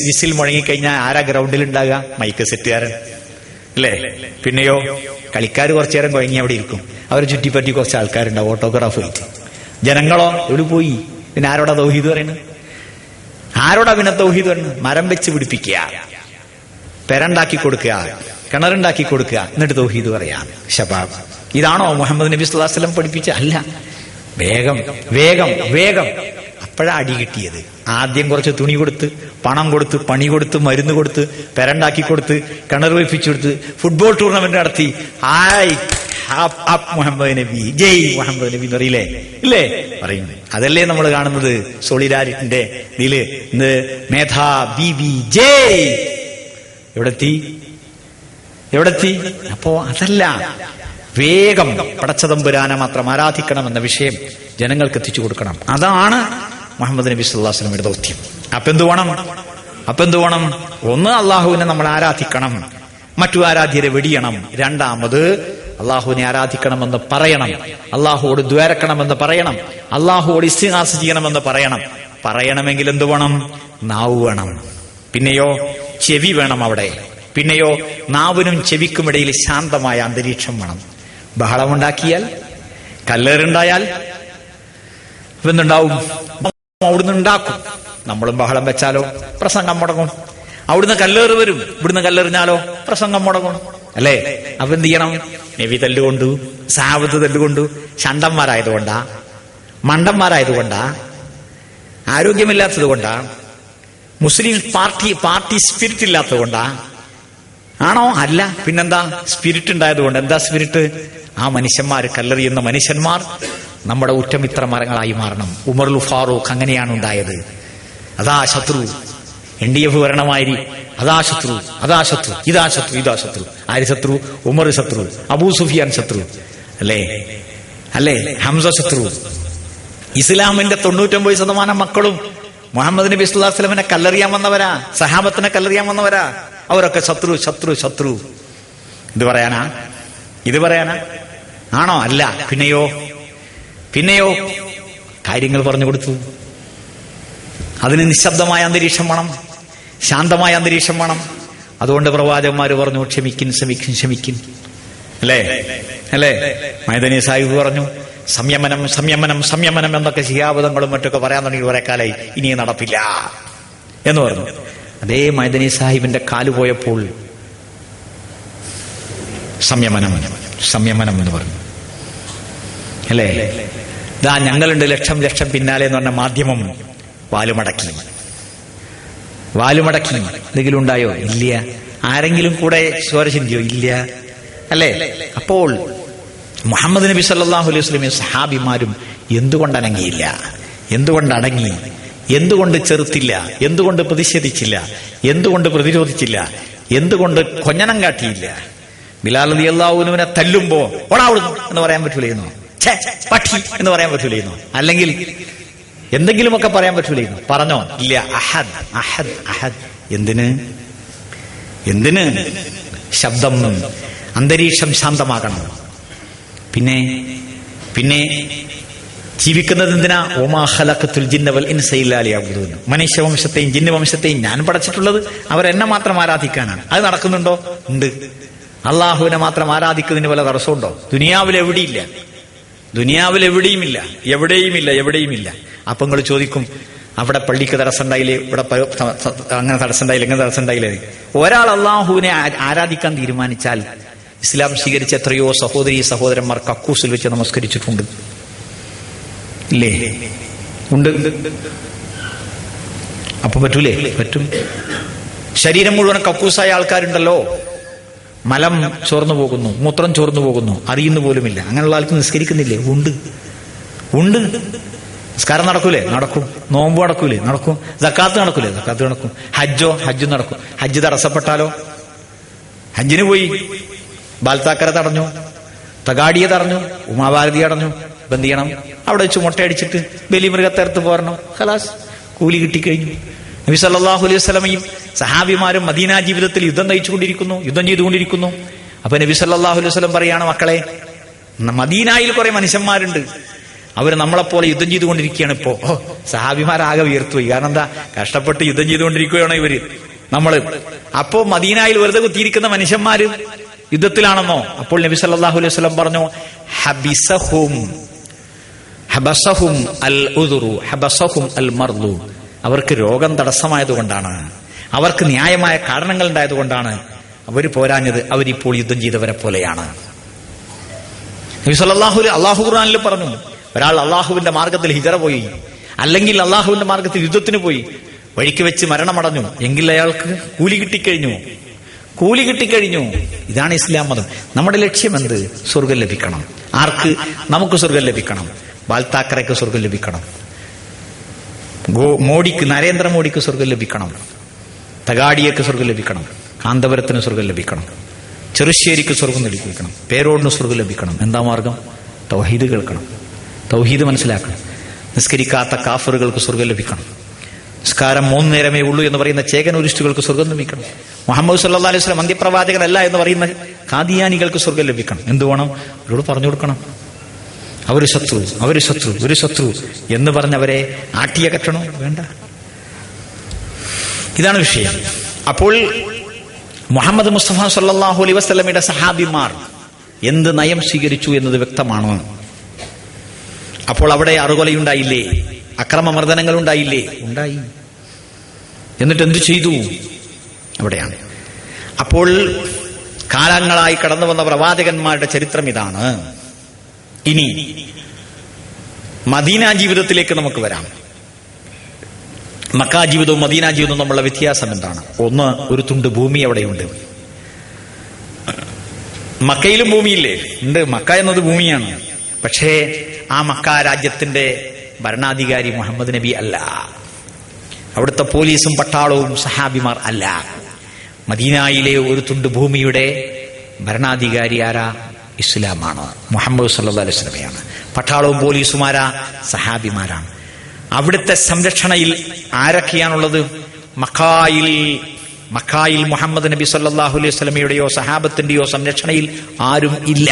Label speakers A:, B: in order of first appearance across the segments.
A: Whistle മുഴങ്ങിക്കഴിഞ്ഞാൽ ആരാ ഗ്രൗണ്ടിൽ ഉണ്ടാകുക? മൈക്ക് സെറ്റുകാരൻ അല്ലേ? പിന്നെയോ കളിക്കാർ കുറച്ചു നേരം കുഴങ്ങി അവിടെ ഇരിക്കും. അവർ ചുറ്റിപ്പറ്റി കുറച്ച് ആൾക്കാരുണ്ടാവും ഓട്ടോഗ്രാഫ് വെച്ച്. ജനങ്ങളോ എവിടെ പോയി? പിന്നെ ആരോടാ തൗഹീദ് പറയുന്നത്? ആരോടാ പിന്നെ തൗഹീദ് പറയുന്നത്? മരം വെച്ച് പിടിപ്പിക്കുക, പെരണ്ടാക്കി കൊടുക്കുക, കിണറുണ്ടാക്കി കൊടുക്കുക, എന്നിട്ട് തൗഹീദ് പറയാം. ശബാബ്. ഇതാണോ മുഹമ്മദ് നബി സ്വല്ലല്ലാഹു അലൈഹി വസല്ലം പഠിപ്പിച്ച? അല്ല. വേഗം വേഗം വേഗം. അപ്പോഴാ അടി കിട്ടിയത്. ആദ്യം കുറച്ച് തുണി കൊടുത്ത്, പണം കൊടുത്ത്, പണി കൊടുത്ത്, മരുന്ന് കൊടുത്ത്, പെരണ്ടാക്കി കൊടുത്ത്, കിണർ വെപ്പിച്ചു കൊടുത്ത്, ഫുട്ബോൾ ടൂർണമെന്റ് നടത്തി. ഹായ് മുഹമ്മദ് നബി, ജയ് മുഹമ്മദ് നബി എന്ന് പറയില്ലേ? ഇല്ലേ? പറയുന്നു. അതല്ലേ നമ്മൾ കാണുന്നത് സോളിഡാരിറ്റിന്റെ ഇതില്. മേധാ ബീബി ജയ് എവിടെത്തി? അപ്പോ അതല്ല, വേഗം പടച്ചതമ്പുരാനെ മാത്രം ആരാധിക്കണമെന്ന വിഷയം ജനങ്ങൾക്ക് എത്തിച്ചു കൊടുക്കണം. അതാണ് മുഹമ്മദ് നബി സല്ലല്ലാഹു അലൈഹി വസല്ലമയുടെ ദൗത്യം. അപ്പൊ എന്തു വേണം? ഒന്ന്, അള്ളാഹുവിനെ നമ്മൾ ആരാധിക്കണം, മറ്റു ആരാധ്യരെ വെടിയണം. രണ്ടാമത്, അള്ളാഹുവിനെ ആരാധിക്കണമെന്ന് പറയണം, അള്ളാഹുവോട് ദ്വാരക്കണമെന്ന് പറയണം, അള്ളാഹുവോട് ഇസ്തിഗാസ ചെയ്യണമെന്ന് പറയണമെങ്കിൽ എന്ത് വേണം? നാവ് വേണം. പിന്നെയോ ചെവി വേണം അവിടെ. പിന്നെയോ നാവിനും ചെവിക്കുമിടയിൽ ശാന്തമായ അന്തരീക്ഷം വേണം. ബഹളമുണ്ടാക്കിയാൽ, കല്ലേറുണ്ടായാൽ എന്തുണ്ടാവും? അവിടുന്ന് ഉണ്ടാക്കും. നമ്മളും ബഹളം വെച്ചാലോ പ്രസംഗം മുടങ്ങും. അവിടുന്ന് കല്ലേറ് വരും, ഇവിടുന്ന് കല്ലെറിഞ്ഞാലോ പ്രസംഗം മുടങ്ങും. അല്ലേ? അപ്പൊ എന്ത് ചെയ്യണം? നബി തല്ലുകൊണ്ടു, സഹാബത്ത് തല്ലുകൊണ്ടു. ഷണ്ടന്മാരായതുകൊണ്ടാ, മണ്ടന്മാരായതുകൊണ്ടാ, ആരോഗ്യമില്ലാത്തത് കൊണ്ടാ, മുസ്ലിം പാർട്ടി സ്പിരിറ്റ് ഇല്ലാത്തത് കൊണ്ടാ ആണോ? അല്ല. പിന്നെന്താ? സ്പിരിറ്റ് ഉണ്ടായതുകൊണ്ട്. എന്താ സ്പിരിറ്റ്? ആ മനുഷ്യന്മാർ, കല്ലെറിയുന്ന മനുഷ്യന്മാർ നമ്മുടെ ഉറ്റമിത്രമരങ്ങളായി മാറണം. ഉമറുൽ ഫാറൂഖ് അങ്ങനെയാണ് ഉണ്ടായത്. അതാ ശത്രു, NDF ഭരണമായിരി, ഇതാ ശത്രു. ആര് ശത്രു? ഉമർ ശത്രു, അബൂ സുഫിയാൻ ശത്രു, അല്ലേ? ഹംസ ശത്രു. ഇസ്ലാമിന്റെ 99% മക്കളും മുഹമ്മദ് നബി സല്ലല്ലാഹു അലൈഹി വസല്ലമനെ കല്ലെറിയാൻ വന്നവരാ, സഹാബത്തിനെ കല്ലെറിയാൻ വന്നവരാ. അവരൊക്കെ ശത്രു. ഇത് പറയാനാ? ആണോ? അല്ല. പിന്നെയോ കാര്യങ്ങൾ പറഞ്ഞു കൊടുത്തു. അതിന് നിശബ്ദമായ അന്തരീക്ഷം വേണം, ശാന്തമായ അന്തരീക്ഷം വേണം. അതുകൊണ്ട് പ്രവാചകന്മാര് പറഞ്ഞു, ക്ഷമിക്കിൻ. അല്ലേ? മൈദനി സാഹിബ് പറഞ്ഞു, സംയമനം എന്നൊക്കെ ശിഹാബദങ്ങളും മറ്റൊക്കെ പറയാൻ തുടങ്ങി കുറെ കാലായി, ഇനി നടപ്പില്ല എന്ന് പറഞ്ഞു. അതേ മൈദനി സാഹിബിന്റെ കാല് പോയപ്പോൾ സംയമനം എന്ന് പറഞ്ഞു. അല്ലേ? ഇതാ ഞങ്ങളുണ്ട് ലക്ഷം പിന്നാലെ എന്ന് പറഞ്ഞ മാധ്യമം വാലുമടക്കി. എന്തെങ്കിലും ഉണ്ടായോ? ഇല്ല. ആരെങ്കിലും കൂടെ ചോര ചിന്തിയോ? ഇല്ല. അല്ലേ? അപ്പോൾ മുഹമ്മദ് നബി സല്ലല്ലാഹു അലൈഹി വസല്ലമയും സഹാബിമാരും എന്തുകൊണ്ടനങ്ങിയില്ല? എന്തുകൊണ്ടടങ്ങി? എന്തുകൊണ്ട് ചെറുത്തില്ല? എന്തുകൊണ്ട് പ്രതിഷേധിച്ചില്ല? എന്തുകൊണ്ട് പ്രതിരോധിച്ചില്ല? എന്തുകൊണ്ട് കൊഞ്ഞനം കാട്ടിയില്ല? ബിലാൽ റളിയല്ലാഹു അൻഹുവിനെ തല്ലുമ്പോ ഓടാവുന്നു എന്ന് പറയാൻ പറ്റൂലായിരുന്നു? പട്ടി എന്ന് പറയാൻ പറ്റൂലായിരുന്നു? അല്ലെങ്കിൽ എന്തെങ്കിലുമൊക്കെ പറയാൻ പറ്റൂലായിരുന്നു? പറഞ്ഞോ? ഇല്ല. അഹദ്. എന്തിന്? ശബ്ദം, അന്തരീക്ഷം ശാന്തമാകണം. പിന്നെ ജീവിക്കുന്നത് എന്തിനാ? വമാ ഖലഖതുൽ ജിന്ന വൽ ഇൻസ ഇല്ലാ ലിയഅ്ബുദൂൻ. മനുഷ്യവംശത്തെയും ജിന്നുവംശത്തെയും ഞാൻ പടച്ചിട്ടുള്ളത് അവരെന്നെ മാത്രം ആരാധിക്കാനാണ്. അത് നടക്കുന്നുണ്ടോ? ഉണ്ട്. അള്ളാഹുവിനെ മാത്രം ആരാധിക്കുന്നതിന് വല്ല തടസ്സമുണ്ടോ? ദുനിയാവിൽ എവിടെയുമില്ല. അപ്പൊ നിങ്ങൾ ചോദിക്കും, അവിടെ പള്ളിക്ക് തടസ്സമുണ്ടായില്ലേ, ഇവിടെ അങ്ങനെ തടസ്സമുണ്ടായില്ല, ഇങ്ങനെ തടസ്സമുണ്ടായില്ലേ? ഒരാൾ അള്ളാഹുവിനെ ആരാധിക്കാൻ തീരുമാനിച്ചാൽ ഇസ്ലാം സ്വീകരിച്ച എത്രയോ സഹോദരന്മാർ കക്കൂസിൽ വെച്ച് നമസ്കരിച്ചിട്ടുണ്ട്. ഇല്ലേ? ഉണ്ട്. അപ്പൊ പറ്റൂലേ? പറ്റും. ശരീരം മുഴുവൻ കക്കൂസായ ആൾക്കാരുണ്ടല്ലോ. മലം ചോർന്നു പോകുന്നു, മൂത്രം ചോർന്നു പോകുന്നു, അറിയുന്നു പോലുമില്ല. അങ്ങനെയുള്ള ആൾക്ക് നിസ്കരിക്കുന്നില്ലേ? ഉണ്ട്. നിസ്കാരം നടക്കൂലേ? നടക്കും. നോമ്പ് നടക്കൂലേ? നടക്കും. സക്കാത്ത് നടക്കൂലേ? സക്കാത്ത് നടക്കും. ഹജ്ജ് നടക്കും. ഹജ്ജ് തടസ്സപ്പെട്ടാലോ? ഹജ്ജിന് പോയി, ബാൽത്താക്കര തടഞ്ഞു, തകാടിയെ തടഞ്ഞു, ഉമാഭാരതി തടഞ്ഞു. ഇപ്പൊ എന്ത് ചെയ്യണം? അവിടെ വെച്ച് മുട്ടയടിച്ചിട്ട് ബലിമൃഗത്തെടുത്ത് പോരണം. ഖലാസ്, കൂലി കിട്ടിക്കഴിഞ്ഞു. നബി സല്ലല്ലാഹു അലൈഹി വസല്ലമയും സഹാബിമാരും മദീന ജീവിതത്തിൽ യുദ്ധം ചെയ്തുകൊണ്ടിരിക്കുന്നു. അപ്പൊ നബി സല്ലല്ലാഹു അലൈഹി വസല്ലം പറയാണ്, മക്കളെ, മദീനയിൽ കുറെ മനുഷ്യന്മാരുണ്ട്, അവർ നമ്മളെപ്പോലെ യുദ്ധം ചെയ്തുകൊണ്ടിരിക്കുകയാണ് ഇപ്പോ. സഹാബിമാരാകെ ഉയർത്തുപോയി. കാരണം എന്താ, കഷ്ടപ്പെട്ട് യുദ്ധം ചെയ്തുകൊണ്ടിരിക്കുകയാണോ ഇവര്, നമ്മള്. അപ്പോ മദീനയിൽ വെറുതെ കുത്തിയിരിക്കുന്ന മനുഷ്യന്മാര് യുദ്ധത്തിലാണെന്നോ? അപ്പോൾ നബി സല്ലല്ലാഹു അലൈഹി വസല്ലം പറഞ്ഞു, ഹബസഹും അൽ ഉദുറു ഹബസഹും അൽ മർദു. അവർക്ക് രോഗം തടസ്സമായതുകൊണ്ടാണ്, അവർക്ക് ന്യായമായ കാരണങ്ങൾ ഉണ്ടായതുകൊണ്ടാണ് അവർ പോരാഞ്ഞത്. അവരിപ്പോൾ യുദ്ധം ചെയ്തവരെ പോലെയാണ്. നബി സല്ലല്ലാഹു അല്ലാഹു ഖുർആനിൽ പറഞ്ഞു, ഒരാൾ അള്ളാഹുവിന്റെ മാർഗത്തിൽ ഹിജറ പോയി, അല്ലെങ്കിൽ അള്ളാഹുവിന്റെ മാർഗത്തിൽ യുദ്ധത്തിന് പോയി, വഴിക്ക് വെച്ച് മരണമടഞ്ഞു എങ്കിൽ അയാൾക്ക് കൂലി കിട്ടിക്കഴിഞ്ഞു. ഇതാണ് ഇസ്ലാം മതം. നമ്മുടെ ലക്ഷ്യം എന്ത്? സ്വർഗം ലഭിക്കണം. ആർക്ക്? നമുക്ക് സ്വർഗം ലഭിക്കണം. ബാൽ താക്കറെക്ക് സ്വർഗം ലഭിക്കണം. മോഡിക്ക്, നരേന്ദ്രമോദിക്ക് സ്വർഗം ലഭിക്കണം. തഗാഡിയക്ക് സ്വർഗം ലഭിക്കണം. കാന്തപുരത്തിന് സ്വർഗം ലഭിക്കണം. ചെറുശ്ശേരിക്ക് സ്വർഗം ലഭിക്കണം. പേരോടിന് സ്വർഗം ലഭിക്കണം. എന്താ മാർഗം? തൗഹീദ് കേൾക്കണം, തൗഹീദ് മനസ്സിലാക്കണം. നിസ്കരിക്കാത്ത കാഫറുകൾക്ക് സ്വർഗം ലഭിക്കണം. നിസ്കാരം 3 നേരമേ ഉള്ളൂ എന്ന് പറയുന്ന ചേകനൂരിസ്റ്റുകൾക്ക് സ്വർഗം ലഭിക്കണം. മുഹമ്മദ് സല്ലല്ലാഹു അലൈഹി വസല്ലം അന്ത്യപ്രവാചകനല്ല എന്ന് പറയുന്ന ഖാദിയാനികൾക്ക് സ്വർഗം ലഭിക്കണം. എന്ത് വേണം? അവരോട് പറഞ്ഞു കൊടുക്കണം. അവര് ശത്രു എന്ന് പറഞ്ഞവരെ ആട്ടിയകറ്റണോ? വേണ്ട. ഇതാണ് വിഷയം. അപ്പോൾ മുഹമ്മദ് മുസ്തഫ സല്ലല്ലാഹു അലൈഹി വസല്ലമയുടെ സഹാബിമാർ എന്ത് നയം സ്വീകരിച്ചു എന്നത് വ്യക്തമാണ്. അപ്പോൾ അവിടെ അറുകൊലയുണ്ടായില്ലേ? അക്രമമർദ്ദനങ്ങൾ ഉണ്ടായില്ലേ? ഉണ്ടായി. എന്നിട്ട് എന്തു ചെയ്തു? അവിടെയാണ്. അപ്പോൾ കാലങ്ങളായി കടന്നു വന്ന പ്രവാചകന്മാരുടെ ചരിത്രം ഇതാണ്. ഇനി മദീന ജീവിതത്തിലേക്ക് നമുക്ക് വരാം. മക്ക ജീവിതവും മദീന ജീവിതവും തമ്മിലുള്ള വ്യത്യാസം എന്താണ്? ഒന്ന്, ഒരു തുണ്ട് ഭൂമി അവിടെയുണ്ട്. മക്കയിലും ഭൂമിയില്ലേ? ഉണ്ട്. മക്ക എന്നത് ഭൂമിയാണ്. പക്ഷേ ആ മക്ക രാജ്യത്തിന്റെ ഭരണാധികാരി മുഹമ്മദ് നബി അല്ല. അവിടുത്തെ പോലീസും പട്ടാളവും സഹാബിമാർ അല്ല. മദീനയിലെ ഒരു തുണ്ട് ഭൂമിയുടെ ഭരണാധികാരി ആരാ? ഇസ്ലാമാണ്. മുഹമ്മദ് സല്ലല്ലാഹു അലൈഹി വസല്ലമയാണ്. പട്ടാളവും പോലീസും ആരാ? സഹാബിമാരാണ്. അവിടുത്തെ സംരക്ഷണയിൽ ആരൊക്കെയാണുള്ളത്? മക്കായിൽ മുഹമ്മദ് നബി സല്ലല്ലാഹു അലൈഹി വസല്ലമയുടെയോ സഹാബത്തിന്റെയോ സംരക്ഷണയിൽ ആരും ഇല്ല.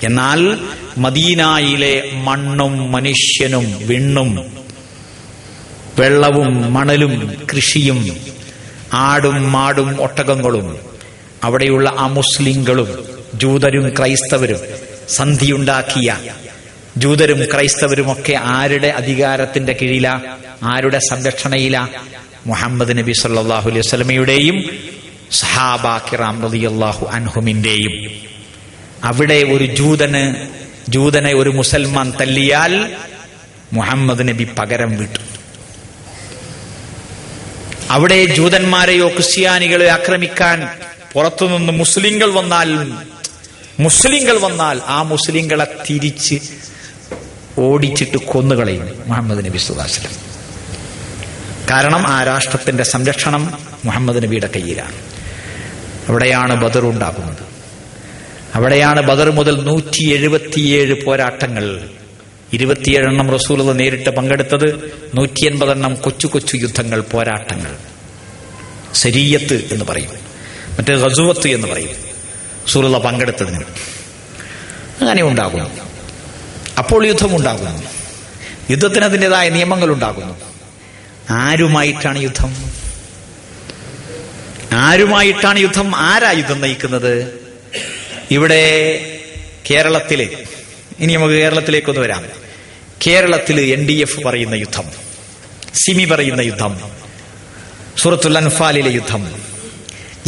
A: എന്നാൽ മദീനയിലെ മണ്ണും മനുഷ്യനും വിണ്ണും വെള്ളവും മണലും കൃഷിയും ആടും മാടും ഒട്ടകങ്ങളും അവിടെയുള്ള അമുസ്ലിങ്ങളും ജൂതരും ക്രൈസ്തവരും സന്ധിയുണ്ടാക്കിയ ജൂതരും ക്രൈസ്തവരുമൊക്കെ ആരുടെ അധികാരത്തിന്റെ കീഴിലാ? ആരുടെ സംരക്ഷണയിലാ? മുഹമ്മദ് നബി സല്ലല്ലാഹു അലൈഹി വസല്ലമയുടെയും സഹാബാ കിറാം റളിയല്ലാഹു അൻഹുമിന്റെയും. അവിടെ ഒരു ജൂതനെ ഒരു മുസൽമാൻ തല്ലിയാൽ മുഹമ്മദ് നബി പകരം വിട്ടു. അവിടെ ജൂതന്മാരെയോ ക്രിസ്ത്യാനികളെ ആക്രമിക്കാൻ പുറത്തുനിന്ന് മുസ്ലിങ്ങൾ വന്നാൽ ആ മുസ്ലിങ്ങളെ തിരിച്ച് ഓടിച്ചിട്ട് കൊന്നുകളയും മുഹമ്മദ് നബി സല്ലല്ലാഹു അലൈഹി വസല്ലം. കാരണം ആ രാഷ്ട്രത്തിന്റെ സംരക്ഷണം മുഹമ്മദ് നബിയുടെ കയ്യിലാണ്. അവിടെയാണ് ബദർ ഉണ്ടാകുന്നത്. അവിടെയാണ് ബദർ മുതൽ 177 പോരാട്ടങ്ങൾ. 27 റസൂലുള്ളാഹി നേരിട്ട് പങ്കെടുത്തത്, 180 കൊച്ചു യുദ്ധങ്ങൾ, പോരാട്ടങ്ങൾ. സരിയത്ത് എന്ന് പറയും, മറ്റേ ഗസുവത്ത് എന്ന് പറയും റസൂലുള്ളാഹി പങ്കെടുത്തതിന്. അങ്ങനെ ഉണ്ടാകുന്നു. അപ്പോൾ യുദ്ധമുണ്ടാകുന്നു. യുദ്ധത്തിന് അതിൻ്റെതായ നിയമങ്ങൾ ഉണ്ടാകുന്നു. ആരുമായിട്ടാണ് യുദ്ധം? ആരാ യുദ്ധം നയിക്കുന്നത്? ഇവിടെ കേരളത്തില്, ഇനി നമുക്ക് കേരളത്തിലേക്കൊന്ന് വരാം. കേരളത്തില് NDF പറയുന്ന യുദ്ധം, സിമി പറയുന്ന യുദ്ധം, സൂറത്തുൽ അൻഫാലിലെ യുദ്ധം,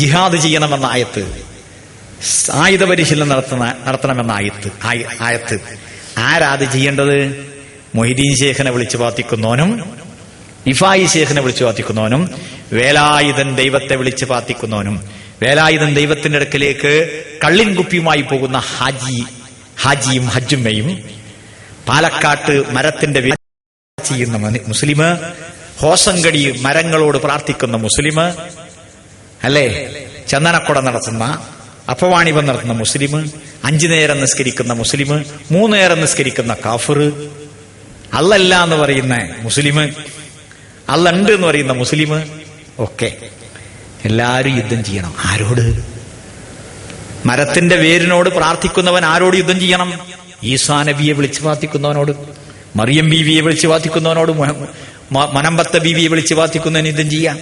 A: ജിഹാദ് ചെയ്യണമെന്ന ആയത്ത്, ആയുധ പരിശീലനം നടത്തണമെന്ന ആയത്ത്. ആരാത് ചെയ്യേണ്ടത്? മൊഹിദ്ദീൻ ശേഖിനെ വിളിച്ചു പാത്തിക്കുന്നവനും ഇഫായി ശേഖിനെ വിളിച്ചു പാത്തിക്കുന്നവനും വേലായുധൻ ദൈവത്തെ വിളിച്ചു പാത്തിക്കുന്നവനും വേലായുധൻ ദൈവത്തിന്റെ അടുക്കലേക്ക് കള്ളിൻ കുപ്പിയുമായി പോകുന്ന ഹാജിയും ഹജ്ജുമ്മയും, പാലക്കാട്ട് മരത്തിന്റെ ചെയ്യുന്ന മുസ്ലിം, ഹോസങ്കടി മരങ്ങളോട് പ്രാർത്ഥിക്കുന്ന മുസ്ലിം, അല്ലേ, ചന്ദനക്കുട നടത്തുന്ന, അപവാണിപം നടത്തുന്ന മുസ്ലിം, 5 നേരം നിസ്കരിക്കുന്ന മുസ്ലിം, 3 നേരം നിസ്കരിക്കുന്ന കാഫിർ, അല്ലല്ല എന്ന് പറയുന്ന മുസ്ലിം, അല്ലുണ്ട് എന്ന് പറയുന്ന മുസ്ലിം, ഒക്കെ എല്ലാരും യുദ്ധം ചെയ്യണം. ആരോട്? മരത്തിന്റെ വേരിനോട് പ്രാർത്ഥിക്കുന്നവൻ ആരോട് യുദ്ധം ചെയ്യണം? ഈസാ നബിയെ വിളിച്ചു പ്രാർത്ഥിക്കുന്നവനോട്, മറിയം ബീവിയെ വിളിച്ചു പ്രാർത്ഥിക്കുന്നവനോട്, മനമ്പത്ത ബീവിയെ വിളിച്ചു പ്രാർത്ഥിക്കുന്നതിന് ഇതും ചെയ്യാം.